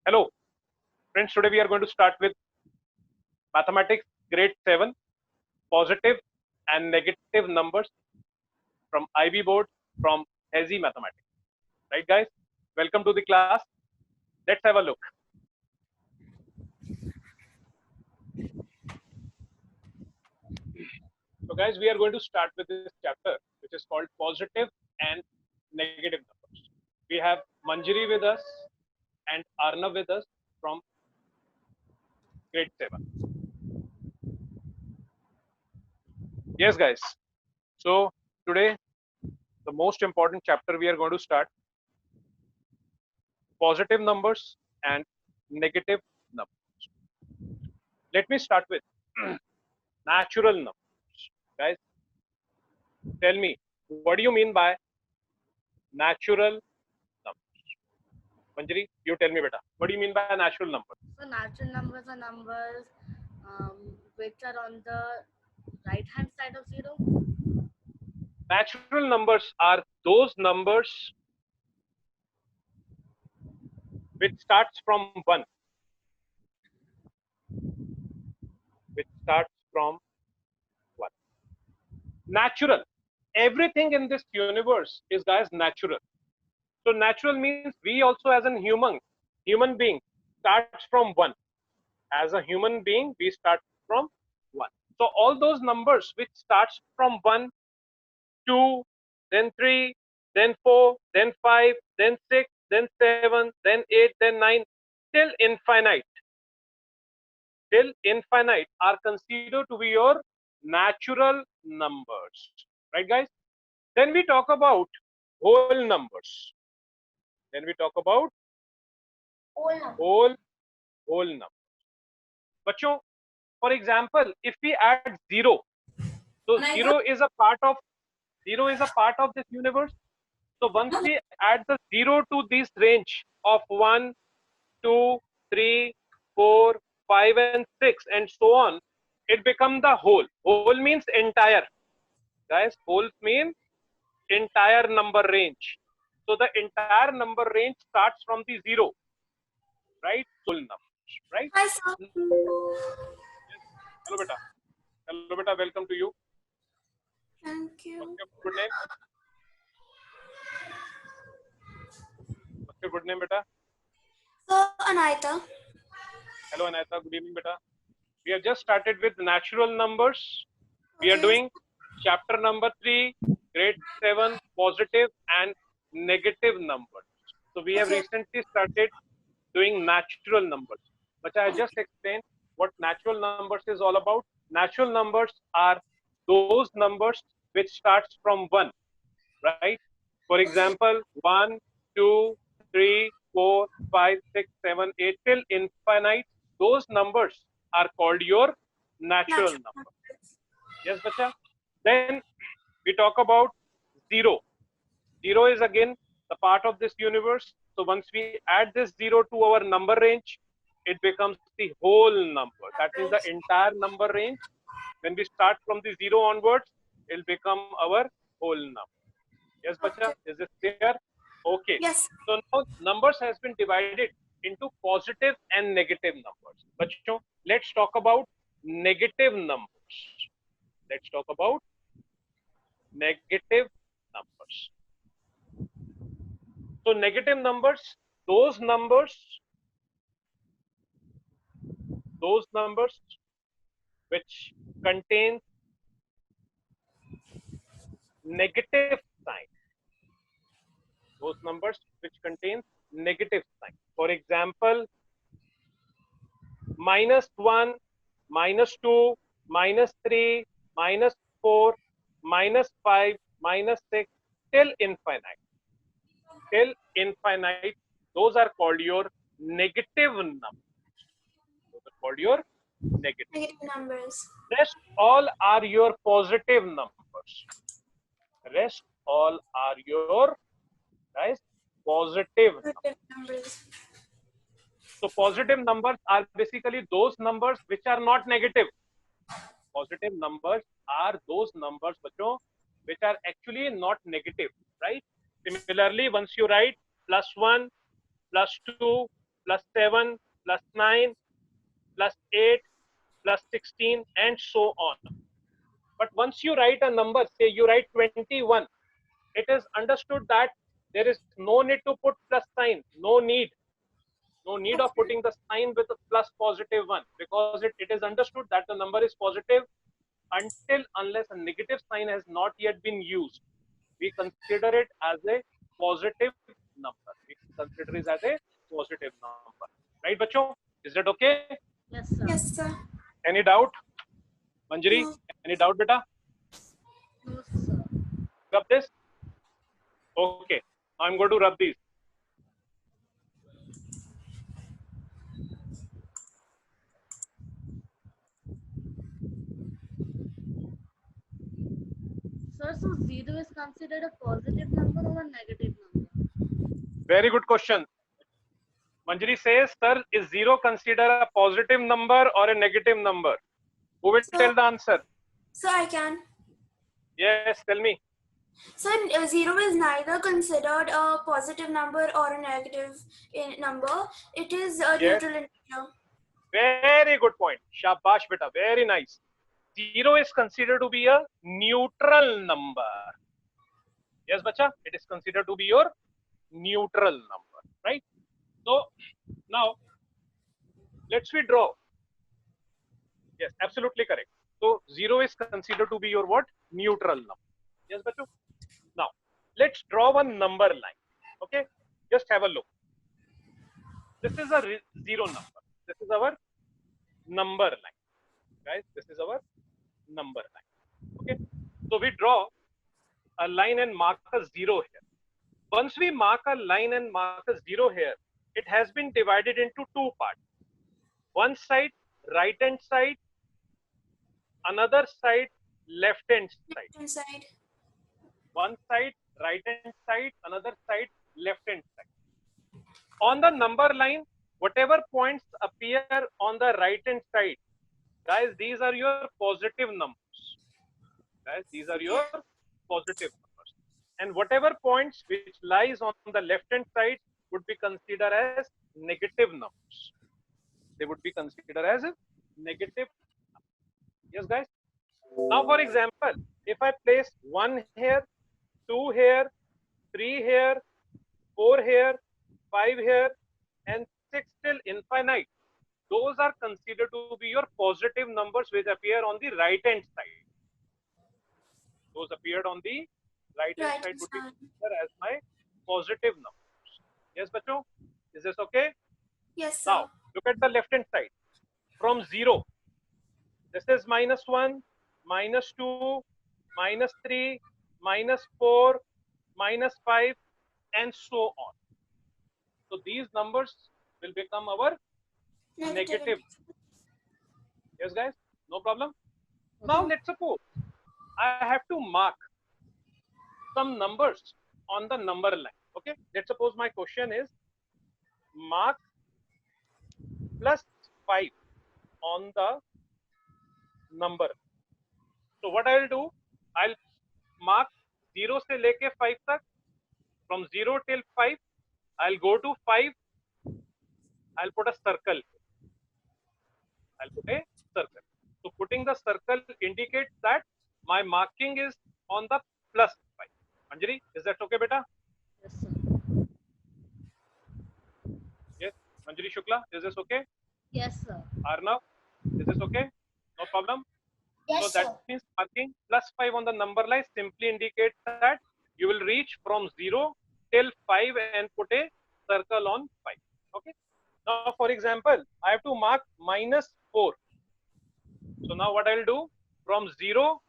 Hello, friends. Today we are going to start with mathematics grade 7, positive and negative numbers from IB board from Hazy Mathematics. Right, guys? Welcome to the class. Let's have a look. So, guys, we are going to start with this chapter, which is called positive and negative numbers. We have Manjari with us and Arnav with us from grade 7. Yes, guys. So, today, the most important chapter we are going to start positive numbers and negative numbers. Let me start with natural numbers. Guys, tell me, what do you mean by natural numbers? Manjari, you tell me, beta. What do you mean by natural numbers? So natural numbers are numbers which are on the right hand side of zero. Natural numbers are those numbers which starts from 1. Which starts from 1. Natural. Everything in this universe is, guys, natural. So natural means we also as an human being starts from 1. As a human being, we start from 1. So all those numbers which starts from 1, 2, then 3, then 4, then 5, then 6, then 7, then 8, then 9, till infinite are considered to be your natural numbers. Right, guys? Then we talk about whole numbers. Then we talk about whole numbers. Bachcho, for example, if we add 0, so zero is a part of this universe. So once we add the 0 to this range of 1, 2, 3, 4, 5, and 6, and so on, it becomes the whole. Whole means entire. Guys, whole means entire number range. So the entire number range starts from the 0, right? Whole numbers, right? Hi, sir. Hello, beta. Hello, beta. Welcome to you. Thank you. What's your good name? What's your good name, beta? So, Anita. Hello, Anita. Good evening, beta. We have just started with natural numbers. We are Okay. doing chapter number 3, grade 7, positive and negative numbers. So we have Okay. recently started doing natural numbers. But I just explained what natural numbers is all about. Natural numbers are those numbers which starts from 1, right? For example, 1, 2, 3, 4, 5, 6, 7, 8 till infinite. Those numbers are called your natural Natural numbers. numbers. Yes, bacha. Then we talk about 0. 0 is again the part of this universe. So once we add this 0 to our number range, it becomes the whole number. That means the entire number range. When we start from the 0 onwards, it will become our whole number. Yes, bacha. Okay. Is this clear? Okay. Yes. So now numbers has been divided into positive and negative numbers. Bacho, let's talk about negative numbers. Let's talk about negative numbers. So negative numbers, those numbers, those numbers which contain negative sign. Those numbers which contain negative sign. For example, -1, -2, -3, -4, -5, -6 till infinite. Till infinite, those are called your negative numbers. Those are called your negative. Negative numbers. Rest all are your positive numbers. Rest all are your, guys, positive numbers. Positive numbers. So positive numbers are basically those numbers which are not negative. Positive numbers are those numbers, bachcho, which are actually not negative, right? Similarly, once you write +1, +2, plus 7, plus 9, plus 8, plus 16, and so on. But once you write a number, say you write 21, it is understood that there is no need to put plus sign, no need of putting the sign with a plus positive one, because it is understood that the number is positive unless a negative sign has not yet been used. We consider it as a positive number. We consider it as a positive number. Right, bachcho? Is that okay? Yes, sir. Yes, sir. Any doubt? Manjari, No. any doubt, beta? No, sir. Rub this. Okay. Now I'm going to rub these. Sir, so 0 is considered a positive number or a negative number? Very good question. Manjari says, sir, is 0 considered a positive number or a negative number? Who will So- tell the answer? So I can. Yes, tell me. So 0 is neither considered a positive number or a negative number. It is a Yes. neutral integer. Very good point. Shabash, beta. Very nice. 0 is considered to be a neutral number. Yes, bacha. It is considered to be your neutral number, right? So now let's we draw. Yes, absolutely correct. So 0 is considered to be your what? Neutral number. Yes, bacha. Now let's draw one number line. Okay, just have a look. This is a 0 number. This is our number line, guys. This is our number line. Okay, so we draw a line and mark a 0 here. Once we mark a line and mark a 0 here, it has been divided into two parts. One side, right hand side, another side, left hand side. Left hand side. One side, right hand side, another side, left hand side. On the number line, whatever points appear on the right hand side, guys, these are your positive numbers. Guys, these are your positive numbers. And whatever points which lies on the left hand side would be considered as negative numbers. They would be considered as negative. Yes, guys. Now, for example, if I place 1 here, 2 here, 3 here, 4 here, 5 here, and 6 till infinite, those are considered to be your positive numbers which appear on the right hand side. Those appeared on the right hand side would be considered as my positive numbers. Yes, bacho? Is this okay? Yes, sir. Now, look at the left hand side. From 0, this is -1, -2, -3, -4, -5, and so on. So these numbers will become our negative. Yes, guys? No problem? Now, let's suppose I have to mark some numbers on the number line. Okay, let's suppose my question is mark +5 on the number. So what I will do, I'll mark 0 से लेके 5 तक. From 0 till 5, I'll go to 5. I'll put a circle. I'll put a circle. So putting the circle indicates that my marking is on the +5. Anjali, is that okay, beta? Yes, sir. Yes. Anjali Shukla, is this okay? Yes, sir. Arnav, is this okay? No problem. Yes, So that means marking +5 on the number line simply indicates that you will reach from 0 till 5 and put a circle on 5. Okay. Now, for example, I have to mark -4. So now what I'll do, from 0,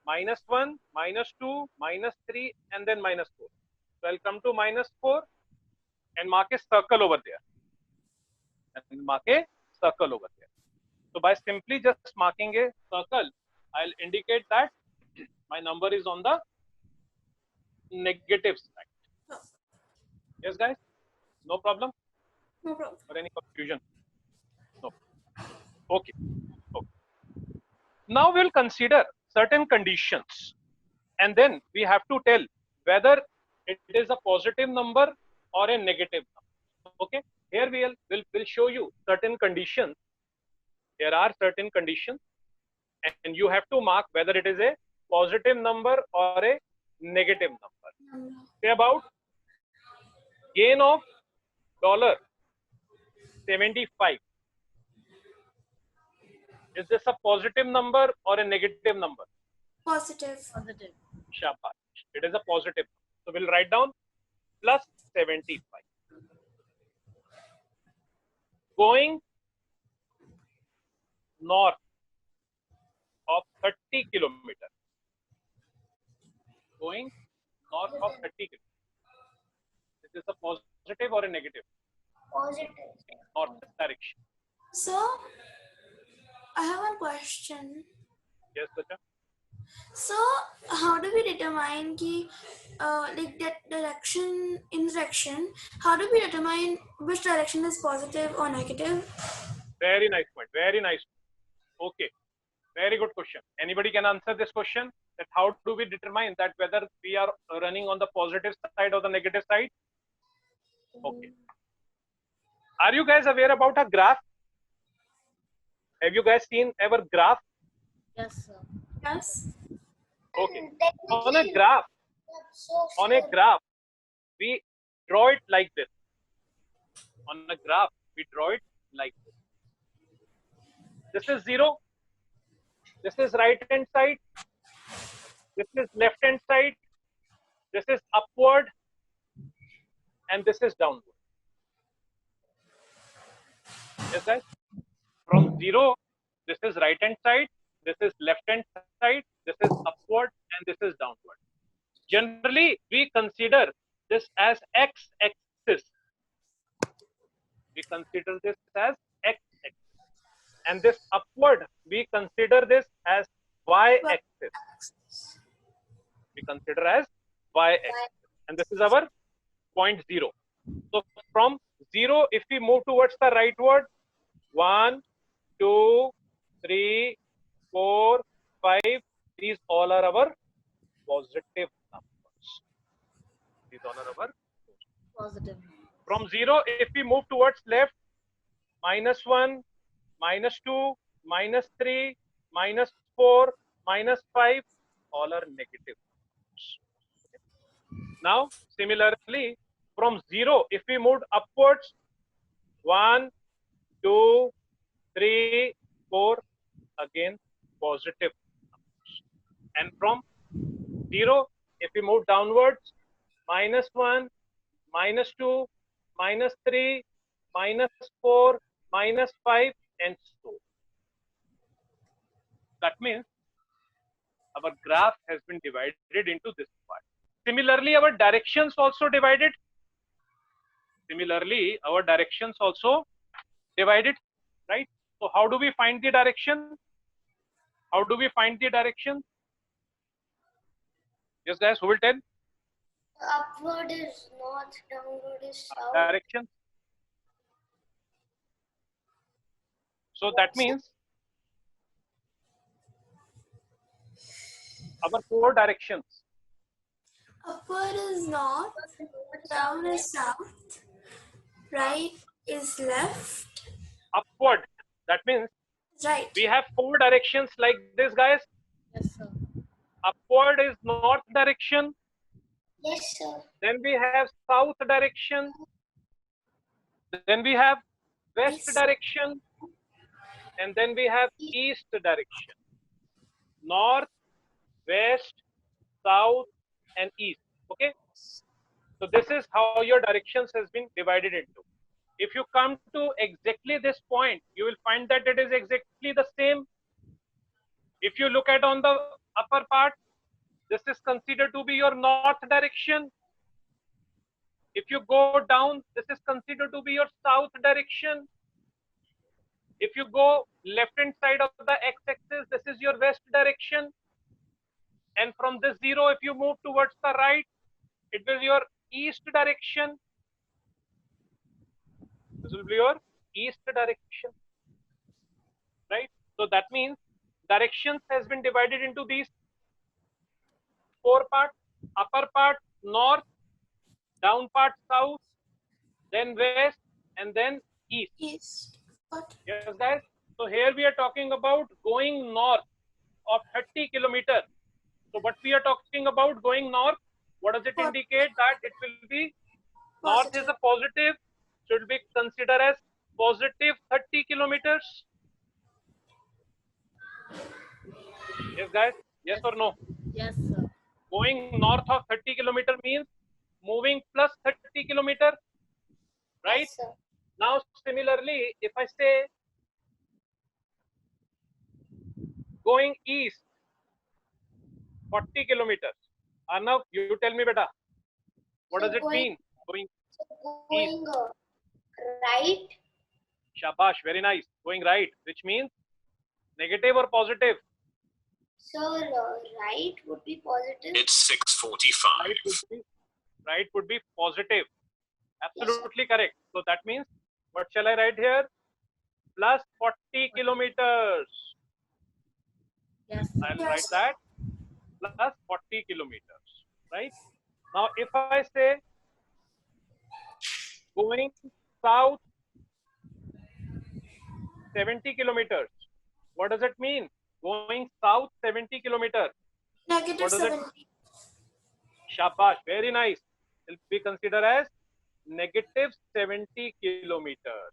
-1, -2, -3, and then -4. So I'll come to -4 and mark a circle over there. And mark a circle over there. So by simply just marking a circle, I'll indicate that my number is on the negative side. Yes, guys? No problem? No problem. Or any confusion? No. Okay. Okay. Now we'll consider certain conditions. And then we have to tell whether it is a positive number or a negative number. Okay. here we'll show you certain conditions. There are certain conditions, and you have to mark whether it is a positive number or a negative number. Say about gain of $75. Is this a positive number or a negative number? Positive. Positive. Shabash. It is a positive. So we'll write down plus 75. Going north of 30 kilometers. Going north of 30 kilometers. Is this a positive or a negative? Positive. North direction. So, I have one question. Yes, Sacha? So, how do we determine like that direction in direction? How do we determine which direction is positive or negative? Very nice point. Very nice. Okay. Very good question. Anybody can answer this question? That how do we determine that whether we are running on the positive side or the negative side? Okay. Are you guys aware about a graph? Have you guys seen ever graph? Yes, sir. Yes. Okay. On a graph, we draw it like this. On a graph, we draw it like this. This is 0. This is right hand side. This is left hand side. This is upward. And this is downward. Yes, guys? From 0, this is right hand side. This is left hand side. This is upward. And this is downward. Generally, we consider this as x-axis. We consider this as x-axis. And this upward, we consider this as y-axis. We consider as y-axis. And this is our point 0. So from 0, if we move towards the rightward, 1, 2, 3, 4, 5, these all are our positive numbers. These all are our Positive. From 0, if we move towards left, -1, -2, -3, -4, -5, all are negative. Now, similarly, from 0, if we moved upwards, 1, 2, 3, 4, again positive numbers. And from 0, if we move downwards, -1, -2, -3, -4, -5, and so on. That means our graph has been divided into this part. Similarly, our directions also divided. Similarly, our directions also divided, right? So how do we find the direction? How do we find the direction? Yes, guys, who will tell? Upward is north, downward is south. Direction. So that means our 4 directions. Upward is north, down is south, right is left, Upward. That means right. we have 4 directions like this, guys. Yes, sir. Upward is north direction. Yes, sir. Then we have south direction. Then we have west Yes. direction. And then we have east direction. North, west, south, and east. Okay. So this is how your directions has been divided into. If you come to exactly this point, you will find that it is exactly the same. If you look at on the upper part, this is considered to be your north direction. If you go down, this is considered to be your south direction. If you go left hand side of the x-axis, this is your west direction. And from this 0, if you move towards the right, it will be your east direction. This will be your east direction, right? So that means directions has been divided into these 4 parts: upper part north, down part south, then west, and then east. East. What? Yes, guys. So here we are talking about going north of 30 kilometers. So what we are talking about going north, what does it What? indicate? That it will be north is Positive. a positive, should be considered as positive 30 kilometers. Yes, guys. Yes or no? Yes, sir. Going north of 30 kilometer means moving plus 30 kilometer, right? Yes, sir. Now, similarly, if I say going east 40 kilometers, Arnav, you tell me, beta, what So does it going- mean? Going Going right. shabash, very nice. Going right, which means negative or positive? So right would be positive. It's 6:45. Right would be positive. Absolutely correct. So that means, what shall I write here? Plus 40 kilometers. Yes, I'll Yes. write that plus 40 kilometers, right? Now, if I say going south 70 kilometers, what does it mean? Going south 70 kilometers. Negative What does it- 70. Shabash, very nice. It will be considered as negative 70 kilometers.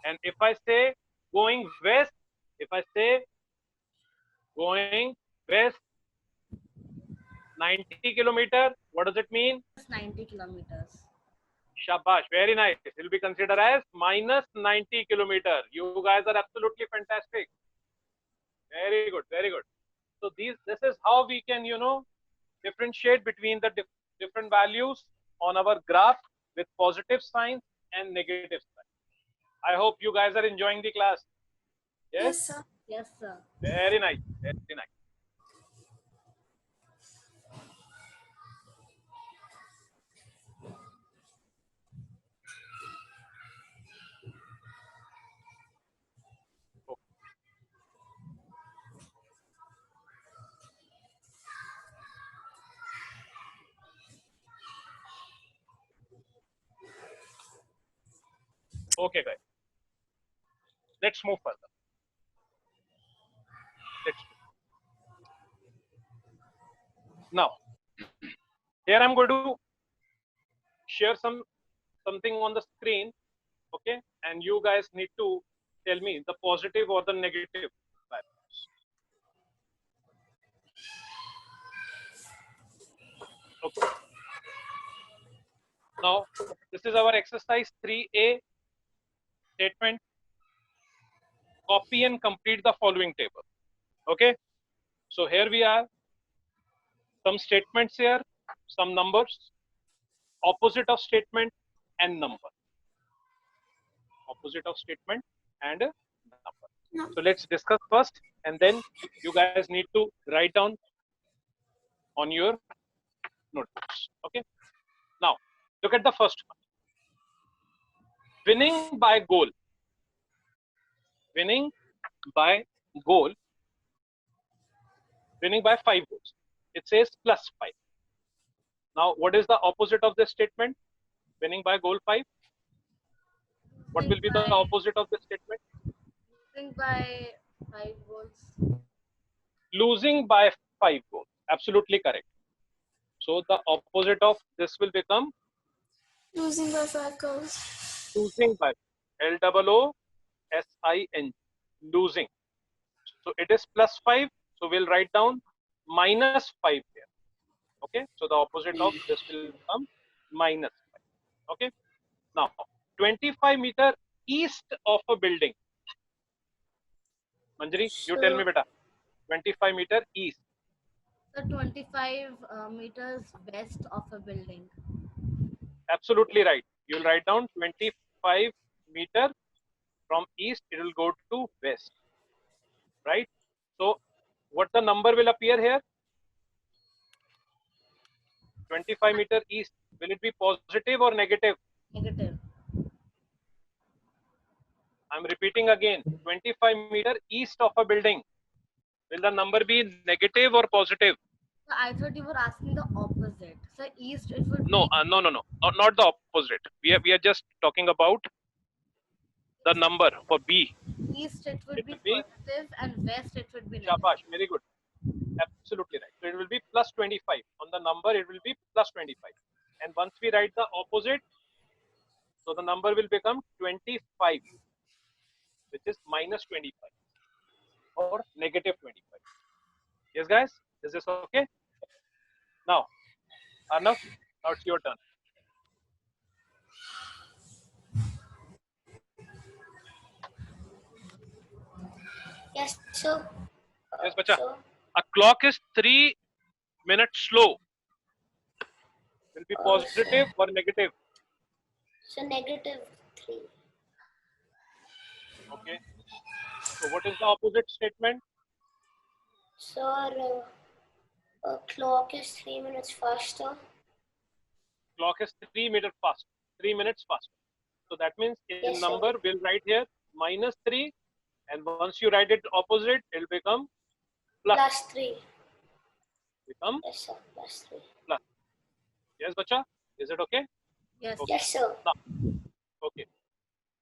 And if I say going west, if I say going west 90 kilometers, what does it mean? 90 kilometers. Shabash, very nice. It will be considered as minus 90 kilometers. You guys are absolutely fantastic. Very good, very good. So this is how we can, differentiate between the different values on our graph with positive signs and negative signs. I hope you guys are enjoying the class. Yes, Yes, sir. Yes, sir. very nice, very nice. Okay, guys. Let's move further. Let's now. Here I'm going to share something on the screen, okay? And you guys need to tell me the positive or the negative values. Okay. Now, this is our exercise 3A statement. Copy and complete the following table. Okay. So here we are. Some statements here, some numbers, opposite of statement and number. Opposite of statement and number. No. So let's discuss first, and then you guys need to write down on your notebooks. Okay. Now, look at the first one. Winning by goal. Winning by goal. Winning by 5 goals. It says plus 5. Now, what is the opposite of this statement? Winning by goal 5. What will be the opposite of this statement? Losing by 5 goals. Losing by 5 goals. Absolutely correct. So the opposite of this will become Losing by 5 goals. losing by LOOSING. Losing. So it is plus 5. So we'll write down minus 5 here. Okay. So the opposite of this will become minus 5. Okay. Now 25 meter east of a building. Manjari, you tell me, beta. 25 meter east. So 25 meters west of a building. Absolutely right. You'll write down 25 meter from east. It will go to west. Right. So what the number will appear here? 25 meter east. Will it be positive or negative? Negative. I'm repeating again. 25 meter east of a building. Will the number be negative or positive? So I thought you were asking the opposite. So east it would No, be no. Not the opposite. We are just talking about the number for B? East it would It be will be- positive and west it would be negative. Shabash, very good. Absolutely right. So it will be plus 25. On the number, it will be plus 25. And once we write the opposite, so the number will become 25, which is minus 25 or negative 25. Yes, guys? Is this okay? Now, Arnav, now it's your turn. Yes, sir. Yes, bacha. So, A clock is 3 minutes slow. Will be positive or negative. so negative 3. Okay. So what is the opposite statement? Sir, clock is 3 minutes faster. Clock is 3 minutes fast. 3 minutes faster. So that means in Yes, sir. number we'll write here minus 3, and once you write it opposite, it will become plus. Plus 3. Become Yes, sir. Plus 3. plus. Yes, bacha. Is it okay? Yes. Okay. Yes, sir. Okay.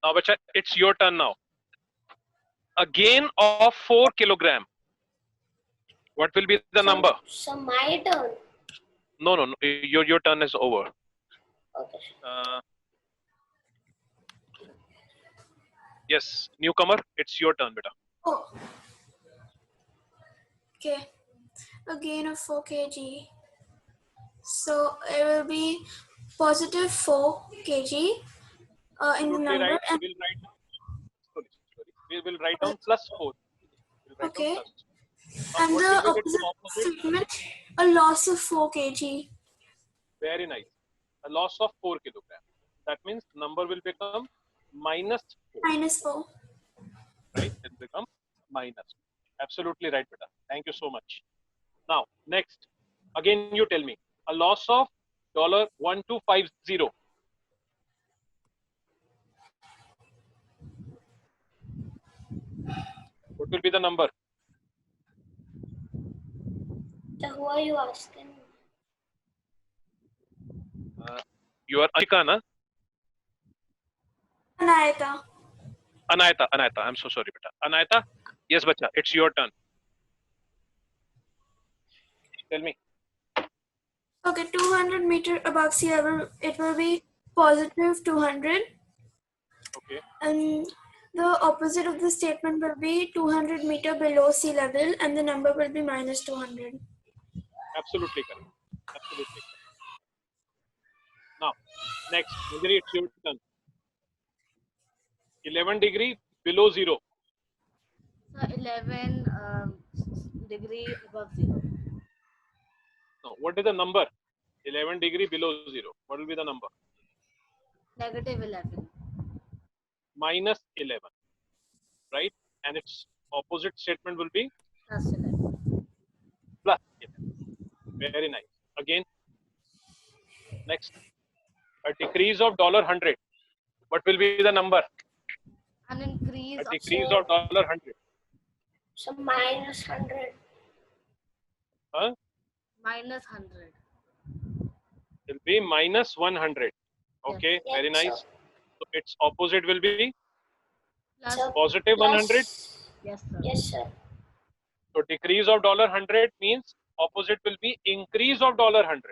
Now, bacha, it's your turn now. A gain of 4 kilogram. What will be the number? So my turn. No. Your turn is over. Okay. Yes, newcomer, it's your turn, beta. Oh. Okay. A gain of 4 kg. So it will be positive 4 kg in the Absolutely number. right. And We will write down. Sorry. We will write down plus 4. We'll write Okay. down plus. Now, and what the will be its opposite statement, a loss of 4 kg. Very nice. A loss of 4 kilogram. That means number will become minus 4. Minus 4. Right? It will become minus. Absolutely right, beta. Thank you so much. Now, next. Again, you tell me. A loss of $1250. What will be the number? So who are you asking? You are Anika, na? Anayata. Anayata. I'm so sorry, beta. Anayata, yes, bacha. It's your turn. Tell me. Okay, 200 meter above sea level, it will be positive 200. Okay. And the opposite of the statement will be 200 meter below sea level, and the number will be minus 200. Absolutely correct. Absolutely correct. Now, next, Manjari, it's your turn. 11 degree below zero. So 11 degree above 0. Now, what is the number? 11 degree below zero. What will be the number? Negative 11. Minus 11. Right? And its opposite statement will be Plus 11. plus 11. Very nice. Again, next, a decrease of $100. What will be the number? An increase A of decrease of $100. So minus 100. Huh? minus 100. It will be minus 100. Okay, Yes, very nice. sir. So its opposite will be Plus, So positive 100. yes, sir. Yes, sir. So decrease of $100 means opposite will be increase of $100.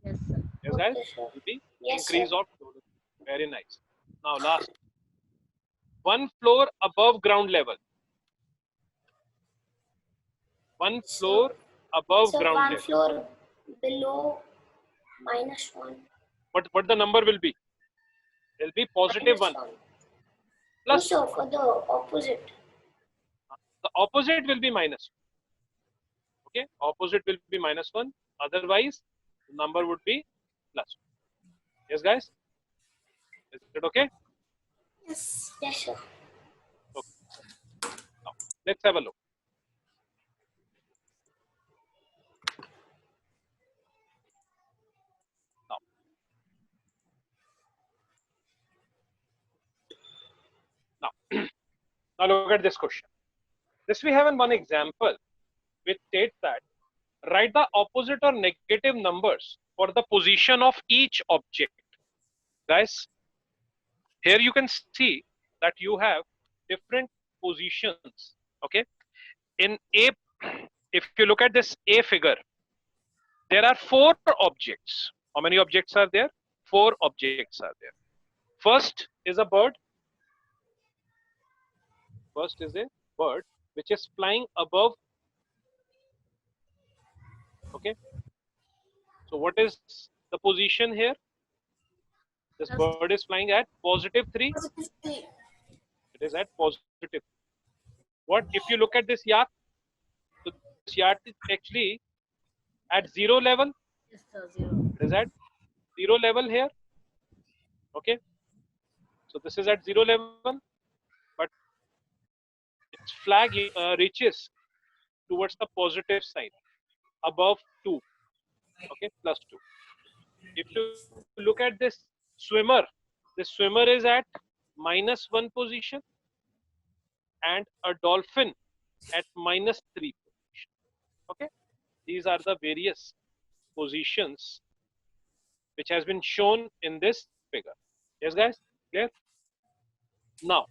Yes, sir. Yes, guys? Okay, sir. Will be Yes, increase sir. of $100. Very nice. Now last. 1 floor above ground level. 1 floor above So ground one level. floor below minus 1. What the number will be? It will be positive 1 No, plus sir, for the opposite. the opposite will be minus. Okay, opposite will be minus 1. Otherwise, the number would be plus. Yes, guys? Is it okay? Yes. Yes, sir. Okay. Now, let's have a look. Now look at this question. This we have in one example which states that write the opposite or negative numbers for the position of each object. Guys, here you can see that you have different positions. Okay, in A, if you look at this A figure, there are 4 objects. How many objects are there? 4 objects are there. First is a bird. First is a bird which is flying above. Okay. So what is the position here? This bird is flying at +3. Positive 3. It is at +3. What if you look at this yacht? So this yacht is actually at 0 level. Yes, sir. 0. It is at 0 level here. Okay. So this is at 0 level, but its flag reaches towards the positive side above 2. Okay, +2. If you look at this swimmer is at -1 position, and a dolphin at -3 position. Okay, these are the various positions which has been shown in this figure. Yes, guys, clear? Now,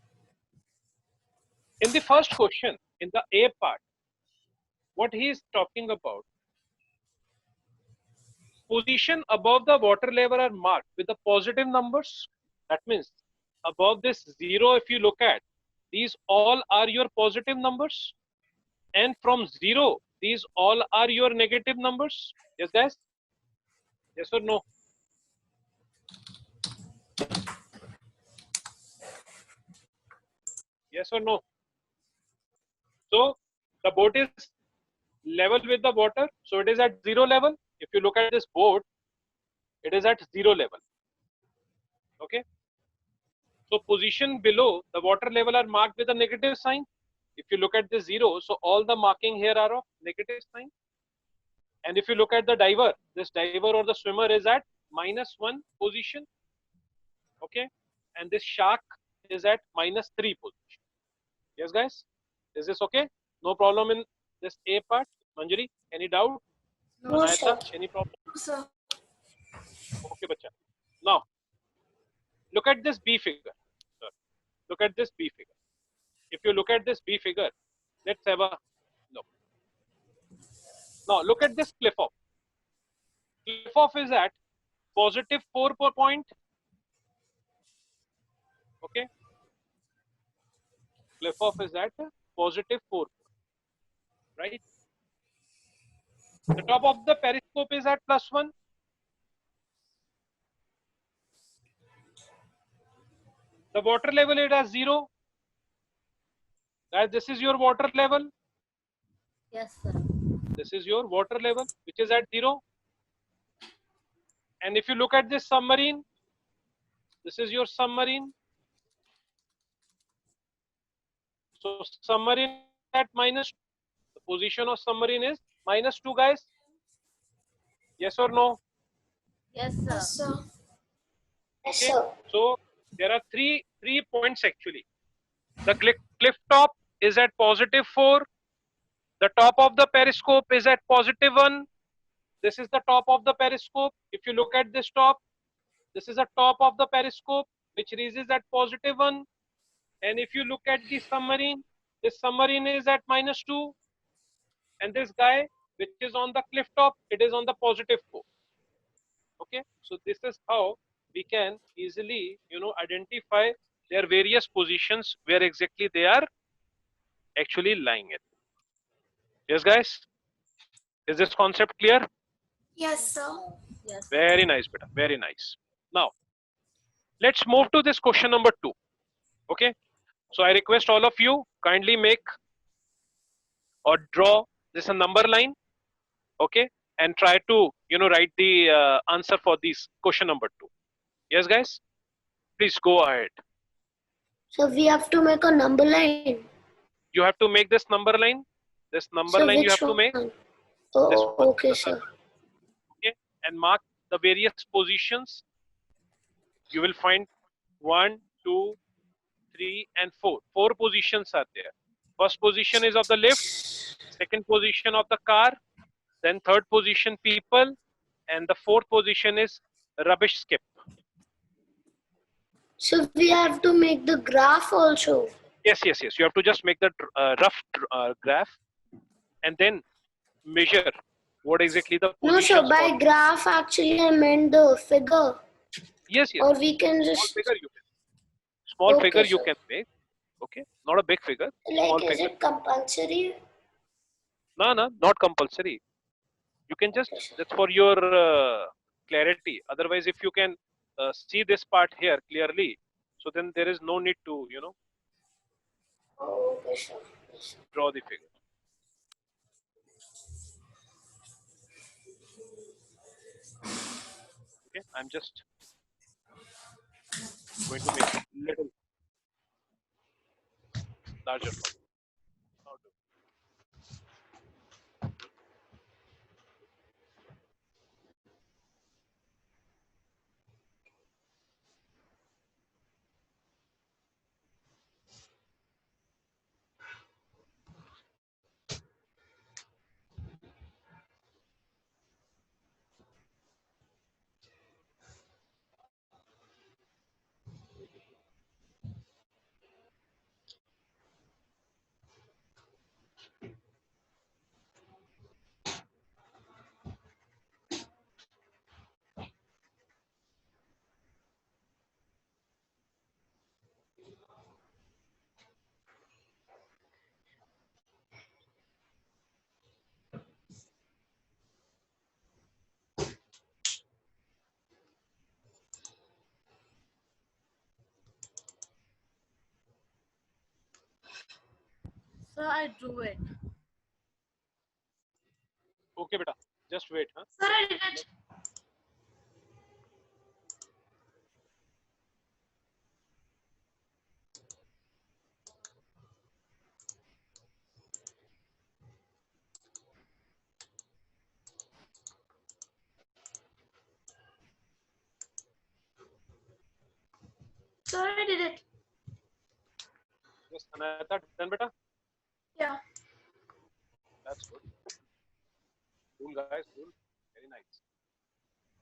in the first question, in the A part, what he is talking about, position above the water level are marked with the positive numbers. That means above this 0, if you look at, these all are your positive numbers, and from 0, these all are your negative numbers. Yes, guys? Yes or no? Yes or no? So the boat is level with the water, so it is at 0 level. If you look at this boat, it is at 0 level. Okay. So position below the water level are marked with a negative sign. If you look at the 0, so all the marking here are of negative sign. And if you look at the diver, this diver or the swimmer is at -1 position. Okay. And this shark is at -3 position. Yes, guys? Is this okay? No problem in this A part? Manjari, any doubt? No, Anayata, sir. any problem? So, Okay, bacha. Now, look at this B figure. Sir. Look at this B figure. If you look at this B figure, let's have a look. Now, look at this cliff off. Cliff off is at +4 per point. Okay. Cliff off is at +4, right? The top of the periscope is at +1. The water level is at 0. Guys, this is your water level. Yes, sir. This is your water level, which is at 0. And if you look at this submarine, this is your submarine. So submarine at -2. The position of submarine is -2, guys. Yes or no? Yes, sir. yes, sir. Yes, Okay. sir. So there are three points actually. The cliff top is at +4. The top of the periscope is at +1. This is the top of the periscope. If you look at this top, this is the top of the periscope which reaches at +1. And if you look at the submarine, this submarine is at -2. And this guy which is on the cliff top, it is on the +4. Okay, so this is how we can easily, identify their various positions where exactly they are actually lying at. Yes, guys? Is this concept clear? Yes, sir. Yes. Very nice, beta. Very nice. Now, let's move to this question number 2. Okay. So I request all of you kindly make or draw this a number line. Okay. And try to, write the answer for this question number 2. Yes, guys? Please go ahead. So we have to make a number line. You have to make this number line. This number So line you which have to make. one? This Oh, one, okay, the sir. circle. Okay. And mark the various positions. You will find 1, 2, 3, and 4. 4 positions are there. First position is of the lift, second position of the car, then third position people, and the fourth position is rubbish skip. So we have to make the graph also. Yes. You have to just make the rough graph and then measure what exactly the No, sir. positions By for. graph, actually, I meant the figure. Yes. Or we can Small just. figure you can. Small Okay, figure you sir. can make. Okay. Not a big figure. Small Like, is figure. it compulsory? No, not compulsory. You can just, Okay, sir. that's for your clarity. Otherwise, if you can see this part here clearly, so then there is no need to, Oh, okay, sir. Yes, sir. draw the figure. Okay. I'm just going to make it little larger for you. Now do. Sir, I drew it. Okay, beta. Just wait, huh? Sir, I did it. Sir, I did it. Yes, Anayata, done, beta. Yeah. That's good. Cool, guys. Cool. Very nice.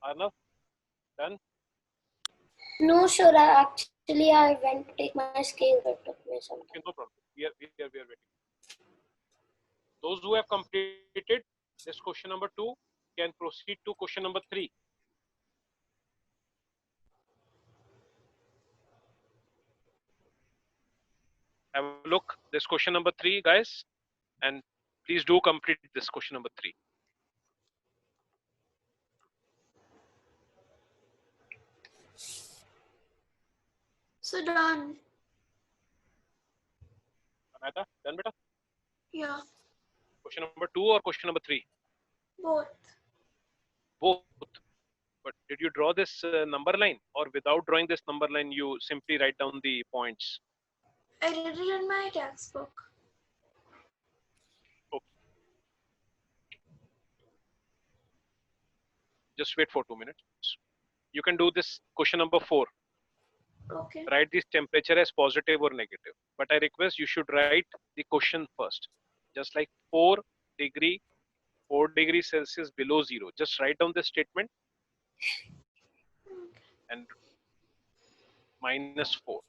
Arnav, done. No, sir. I went to take my scale. It took me some Okay, time. no problem. We are waiting. Those who have completed this question number 2 can proceed to question number 3. Have a look. This question number 3, guys, and please do complete this question number 3. So done. Anayata, done, beta? Yeah. Question number 2 or question number 3? Both. Both. But did you draw this number line, or without drawing this number line, you simply write down the points? I did it in my textbook. Okay. Just wait for 2 minutes. You can do this question number 4. Okay. Write this temperature as positive or negative. But I request you should write the question first. Just like 4 degrees Celsius below 0. Just write down the statement and -4.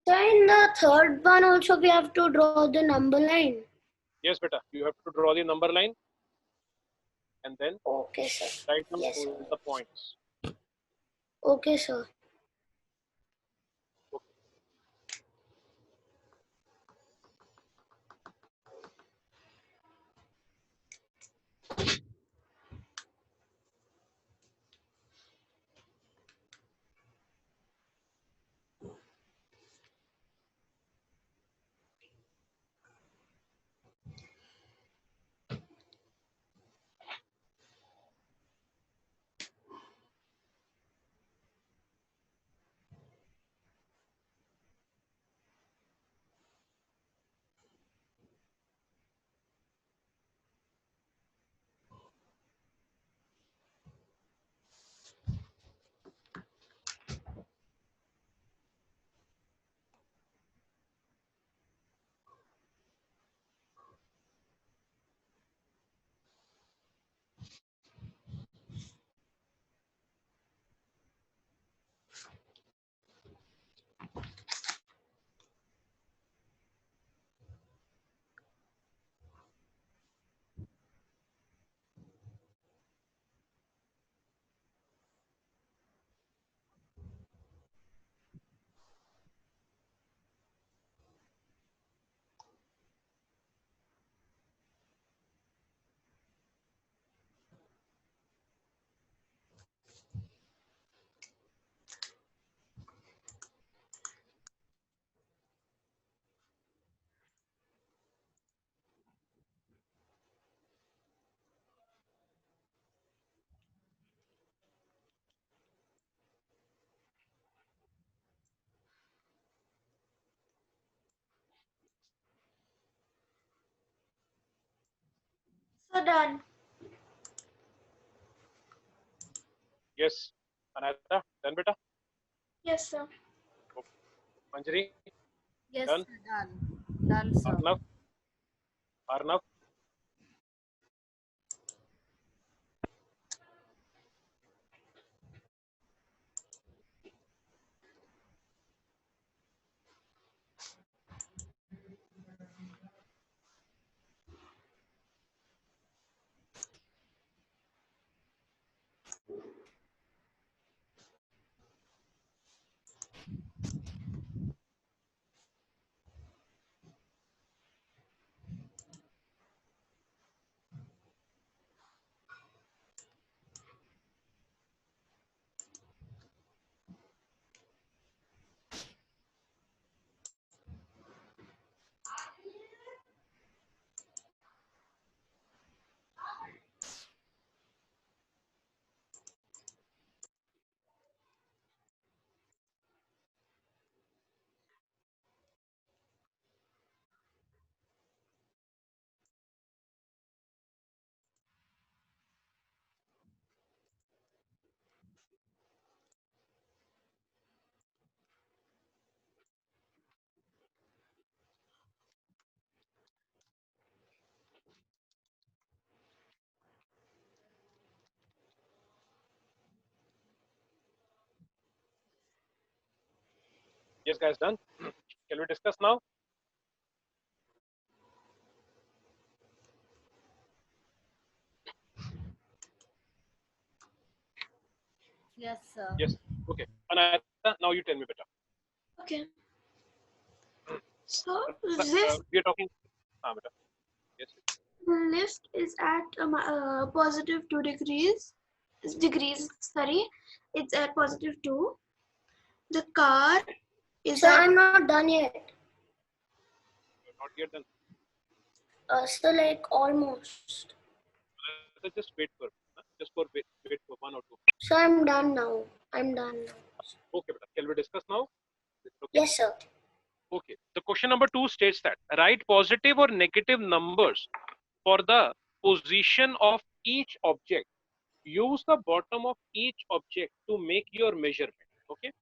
So in the third one also we have to draw the number line. Yes, beta. You have to draw the number line and then Okay, sir. write down Yes, all sir. the points. Okay, sir. Okay. So done. Yes. Anayata, done beta? Yes, sir. Manjari, Yes, done? sir, done. Done, sir. Arnav? Arnav? Yes, guys, done? Can we discuss now? Yes, sir. Yes. Okay. Anayata, now you tell me better. Okay. So We are talking. Beta. Yes. the lift is at positive 2 degrees. Sorry, it's at positive 2. The car is So at I'm not done yet. You're not yet done. So like almost. Let's just wait for, wait for 1 or 2. So I'm done now. I'm done now. Okay, beta. Can we discuss now? Okay. Yes, sir. Okay. The question number 2 states that write positive or negative numbers for the position of each object. Use the bottom of each object to make your measurement. Okay.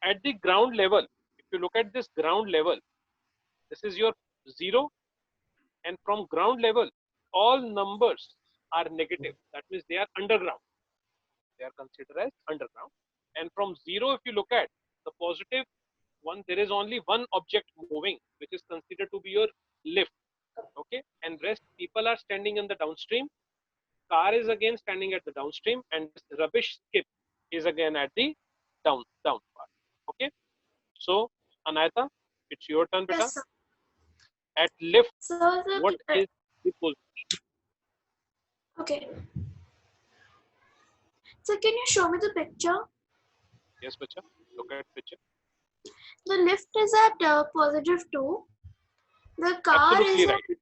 At the ground level, if you look at this ground level, this is your 0, and from ground level, all numbers are negative. That means they are underground. They are considered as underground. And from 0, if you look at the positive one, there is only one object moving, which is considered to be your lift. Okay, and rest people are standing in the downstream. Car is again standing at the downstream, and this rubbish skip is again at the down part. Okay, so Anayata, it's your turn, beta. yes, sir. At lift, So what is the position? okay. So can you show me the picture? Yes, bacha. Look at picture. The lift is at positive 2. The car Absolutely is right. at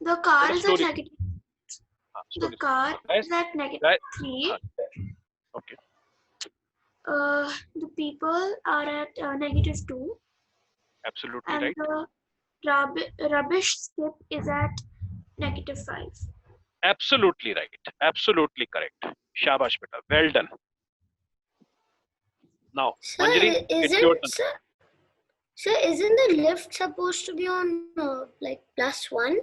the car Let us is at slowly. negative. The Slowly. car Guys, is at negative guys. 3. Okay. The people are at negative 2, Absolutely and right. the rubbish skip is at negative 5. Absolutely right. Absolutely correct. Shabash, beta. Well done. Now, Sir, Manjari, it's your turn. Sir, isn't the lift supposed to be on like +1?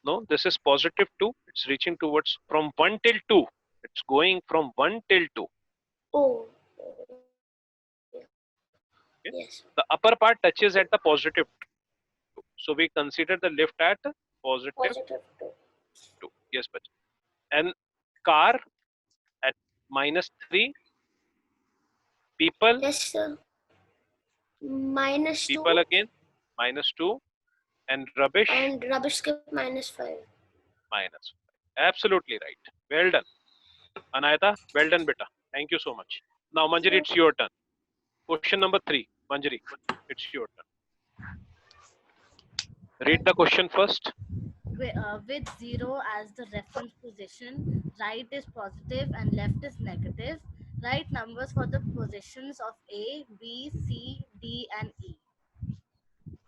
No, this is positive 2. It's reaching towards from 1 till 2. It's going from 1 till 2. Oh. Okay. Yes. The upper part touches at the positive 2. So we consider the lift at positive Positive 2. 2. Yes, but and car at -3. People, Yes, sir. -2. people again -2, and rubbish And rubbish skip -5. -5. Absolutely right. Well done, Anayata. Well done, beta. Thank you so much. Now, Manjari, it's your turn. Question number 3. Manjari, it's your turn. Read the question first. With 0 as the reference position, right is positive and left is negative. Write numbers for the positions of A, B, C, D, and E.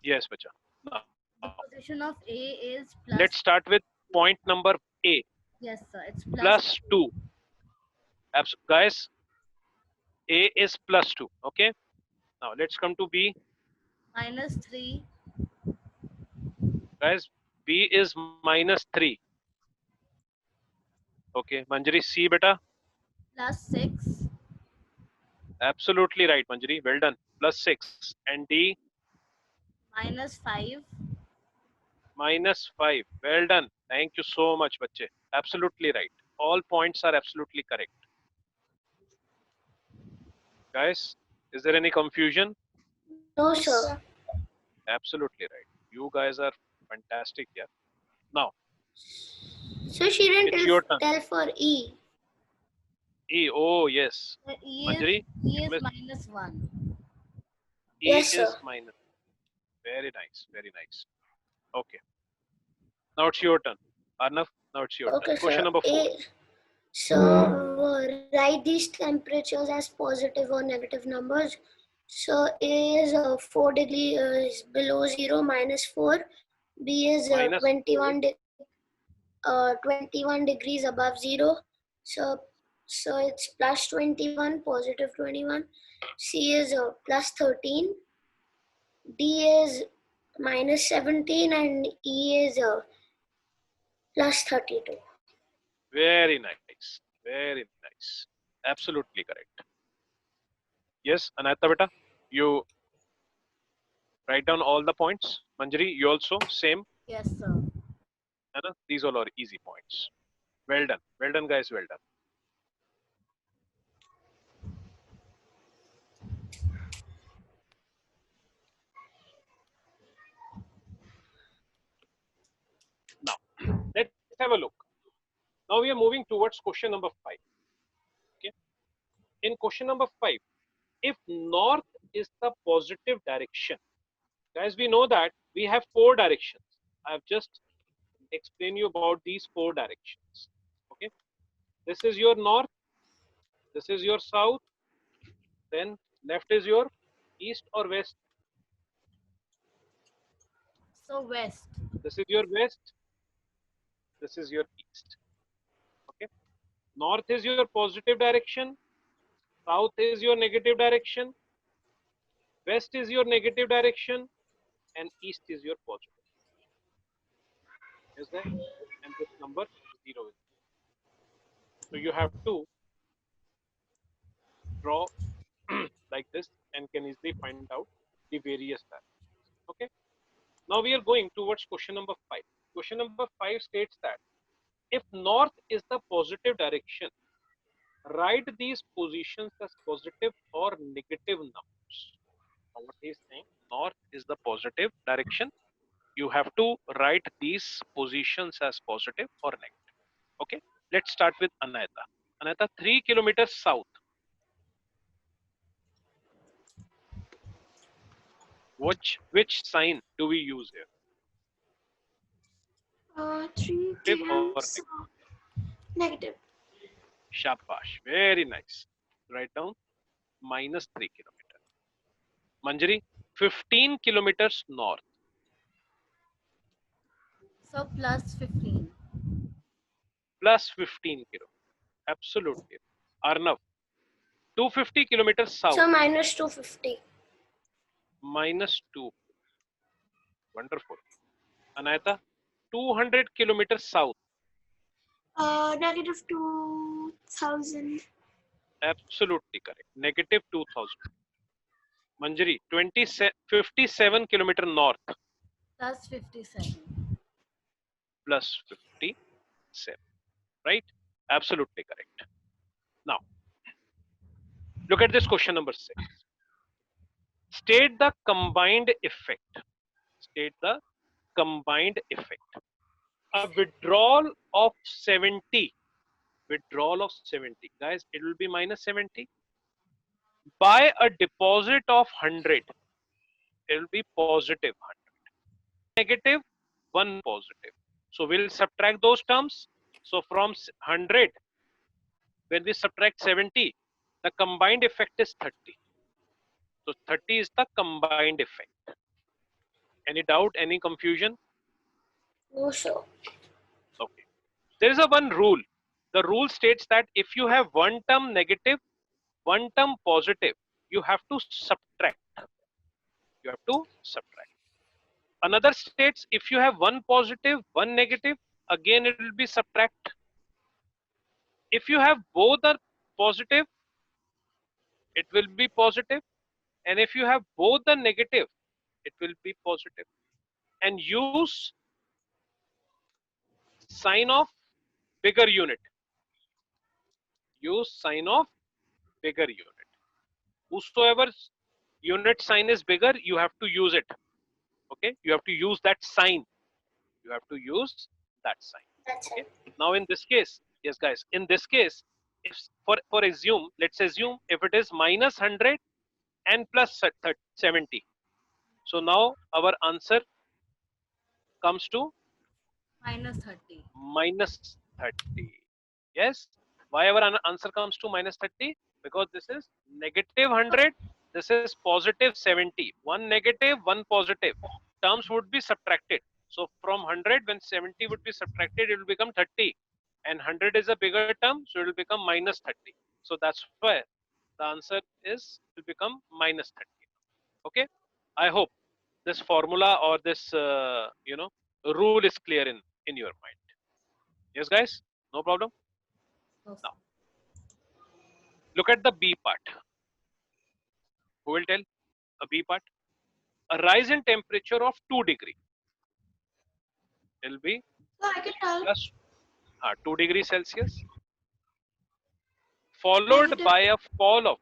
Yes, bacha. Now, The position of A is let's start with point number A, Yes, sir. It's plus 2. Guys, A is plus 2. Okay. Now let's come to B. minus 3. Guys, B is minus 3. Okay. Manjari, C beta. Plus 6. Absolutely right, Manjari. Well done. Plus 6. And D, Minus 5. minus 5. Well done. Thank you so much, bache. Absolutely right. All points are absolutely correct. Guys, is there any confusion? No, sir. Absolutely right. You guys are fantastic. Yeah. Now, So she didn't it's your turn. tell for E. E. Oh, yes. E Manjari, you is missed. minus 1. E Yes, is sir. minus. Very nice. Very nice. Okay. Now it's your turn. Arnav, now it's your Okay, turn. Question sir. number 4. So write these temperatures as positive or negative numbers. So A is 4 degrees is below 0, minus 4. B is Minus 21 degrees above 0. So it's plus 21, positive 21. C is plus 13. D is minus 17 and E is plus 32. Very nice. Very nice. Absolutely correct. Yes, Anata beta, you write down all the points. Manjari, you also same. Yes, sir. Anna, these all are easy points. Well done. Well done, guys. Well done. Now, let's have a look. Now we are moving towards question number 5. Okay. In question number 5, if north is the positive direction, guys, we know that we have 4 directions. I have just explained you about these 4 directions. Okay. This is your north. This is your south. Then left is your east or west. So west. This is your west. This is your east. Okay. North is your positive direction. South is your negative direction. West is your negative direction. And east is your positive. Is there? And this number 0 is. So you have to draw like this and can easily find out the various directions. Okay. Now we are going towards question number 5. Question number 5 states that if north is the positive direction, write these positions as positive or negative numbers. Now what he is saying, north is the positive direction. You have to write these positions as positive or negative. Okay. Let's start with Anayata. Anayata, 3 kilometers south. Which sign do we use here? 3 Positive or kms negative. Shabash. Very nice. Write down minus 3 kilometers. Manjari, 15 kilometers north. So plus 15. Plus 15 kilometers. Absolutely. Arnav, 250 kilometers south. So minus 250. Minus 2. Wonderful. Anayata, 200 kilometers south. Negative 2000. Absolutely correct. Negative 2000. Manjari, 57 kilometer north. Plus 57. Plus 57. Right? Absolutely correct. Now, look at this question number 6. State the combined effect. State the combined effect. A withdrawal of 70. Withdrawal of 70. Guys, it will be minus 70. By a deposit of 100. It will be positive 100. Negative, 1 positive. So we'll subtract those terms. So from 100, when we subtract 70, the combined effect is 30. So 30 is the combined effect. Any doubt, any confusion? No, sir. Okay. There is a one rule. The rule states that if you have one term negative, one term positive, you have to subtract. You have to subtract. Another states if you have one positive, one negative, again it will be subtract. If you have both are positive, it will be positive. And if you have both the negative, it will be positive. And use sign of bigger unit. Use sign of bigger unit. Whosoever unit sign is bigger, you have to use it. Okay, you have to use that sign. You have to use that sign. That's Okay. it. Now in this case, yes guys, in this case, if for assume, let's assume if it is minus 100 and plus 70. So now our answer comes to Minus 30. minus 30. Yes. Why our answer comes to minus 30? Because this is negative 100. This is positive 70. One negative, one positive. Terms would be subtracted. So from 100, when 70 would be subtracted, it will become 30. And 100 is a bigger term, so it will become minus 30. So that's why the answer is will become minus 30. Okay. I hope this formula or this rule is clear in your mind. Yes, guys, no problem. No, sir. Now, look at the B part. Who will tell a B part? A rise in temperature of 2 degree will be So I can tell. plus 2 degrees Celsius, followed Negative. by a fall of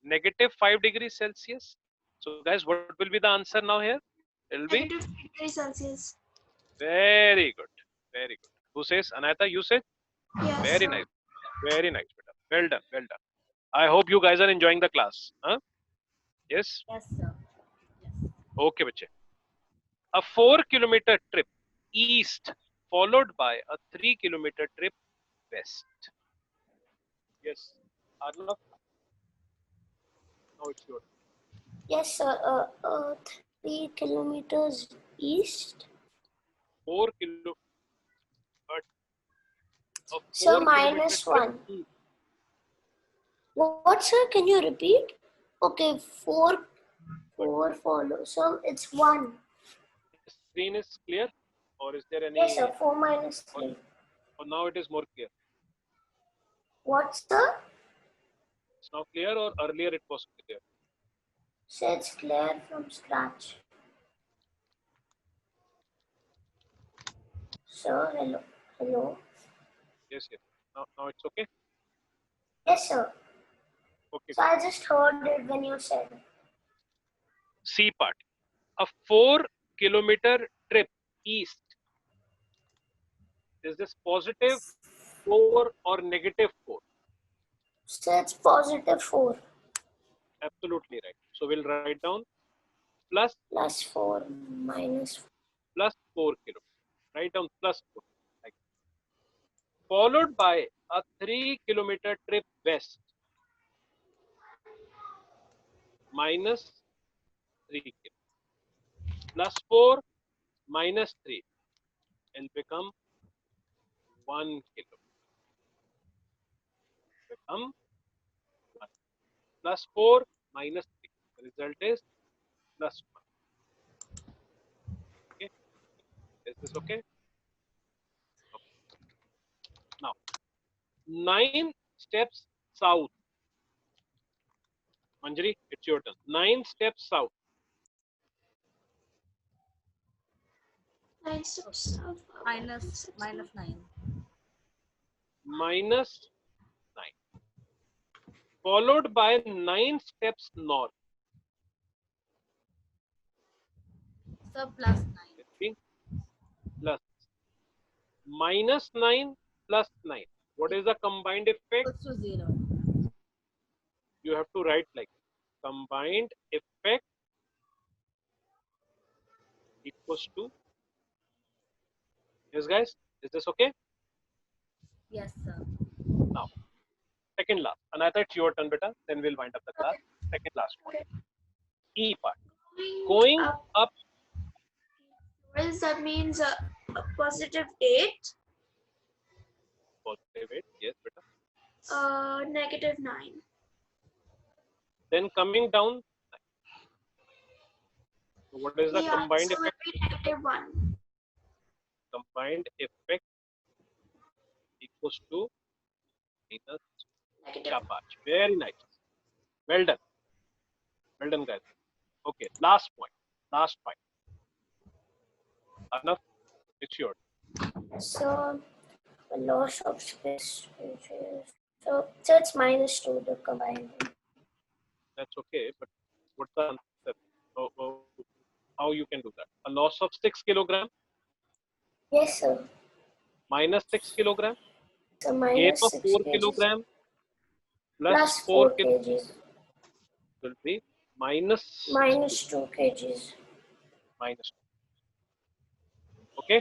negative 5 degrees Celsius. So, guys, what will be the answer now here? It will be Negative 3 degrees Celsius. very good. Very good. Who says? Anayata, you say? Yes. Very nice. Very nice. Well done. Well done. I hope you guys are enjoying the class. Huh? Yes? Yes, sir. Yes. Okay, bache. A 4-kilometer trip east followed by a 3-kilometer trip west. Yes. Arnav, now it's your turn. Yes, sir. 3 kilometers east. 4 kilo. A So 4-kilometer minus trip 1. east. What, sir? Can you repeat? Okay, 4 follow. So it's 1. Screen is clear, or is there any? Yes, sir. 4 minus 3. Or now it is more clear. What, sir? It's now clear, or earlier it was clear. So it's clear from scratch. Sir, hello. Hello. Yes, yes. Now it's okay. Yes, sir. Okay. So I just heard it when you said. C part. A 4-kilometer trip east. Is this positive 4 or negative 4? So it's positive 4 Absolutely right. So we'll write down plus plus 4 minus 4. plus 4 kilometers. Write down plus 4. Like, followed by a 3-kilometer trip west minus 3 kilometers. Plus 4 minus 3 will become 1 kilometer. Become 1. Plus 4 minus 3. The result is plus 1. Okay. Is this okay? Now, 9 steps south. Manjari, it's your turn. 9 steps south. 9 steps. Minus 9. Minus 9. Followed by 9 steps north. Sir, plus 9. It means plus. Minus 9 plus 9. What is the combined effect? Equals to 0. You have to write like combined effect equals to. Yes, guys, is this okay? Yes, sir. Now, second last. Another, it's your turn, beta. Then we'll wind up the class. Second last one. E part. Going up. Well, that means a positive 8. Positive 8. Yes, beta. -9. Then coming down, what is the Yeah, combined so it effect? will be -1. Combined effect equals to minus. Negative. Shabash. Very nice. Well done. Well done, guys. Okay, last point. Last point. Enough. It's yours. So loss of space. So it's -2 the combined. That's okay, but what's the answer? How you can do that? A loss of 6 kilogram Yes, sir. minus 6 kilogram, So gain minus of 6 4 kgs kilogram plus plus 4 4 kilogram kgs will be minus minus 2 kgs. minus 2. Okay?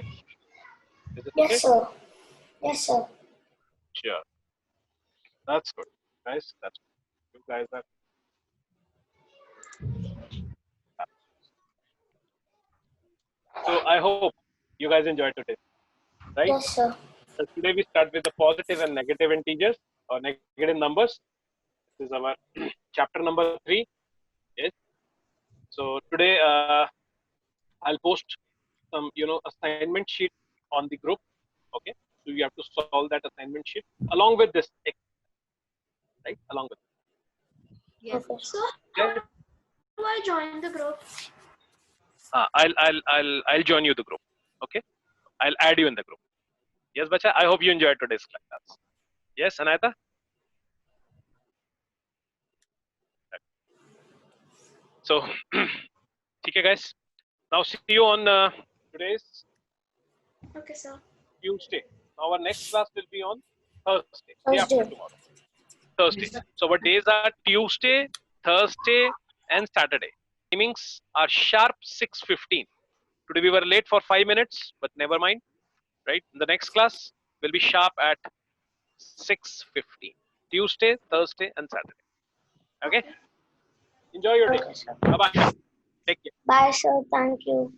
Is it Yes, okay? sir. Yes, sir. Sure. That's good. Guys, that's good. You guys are. So I hope you guys enjoyed today, right? Yes, sir. So today we start with the positive and negative integers or negative numbers. This is our chapter number 3. Yes. So today I'll post some assignment sheet on the group. Okay. So you have to solve that assignment sheet along with this, right? Along with Yes. Okay. So this. how do I join the group? I'll join you the group. Okay. I'll add you in the group. Yes, Bacha. I hope you enjoyed today's class. Yes, Anayata? So, okay, guys. Now see you on today's Okay, sir. Tuesday. Now our next class will be on Thursday, day after Thursday. tomorrow. Thursday. So our days are Tuesday, Thursday, and Saturday. Timings are sharp 6:15. Today we were late for 5 minutes, but never mind. Right? The next class will be sharp at 6:15. Tuesday, Thursday, and Saturday. Okay? Enjoy your day. Okay, sir. Bye bye. Take care. Bye, sir. Thank you.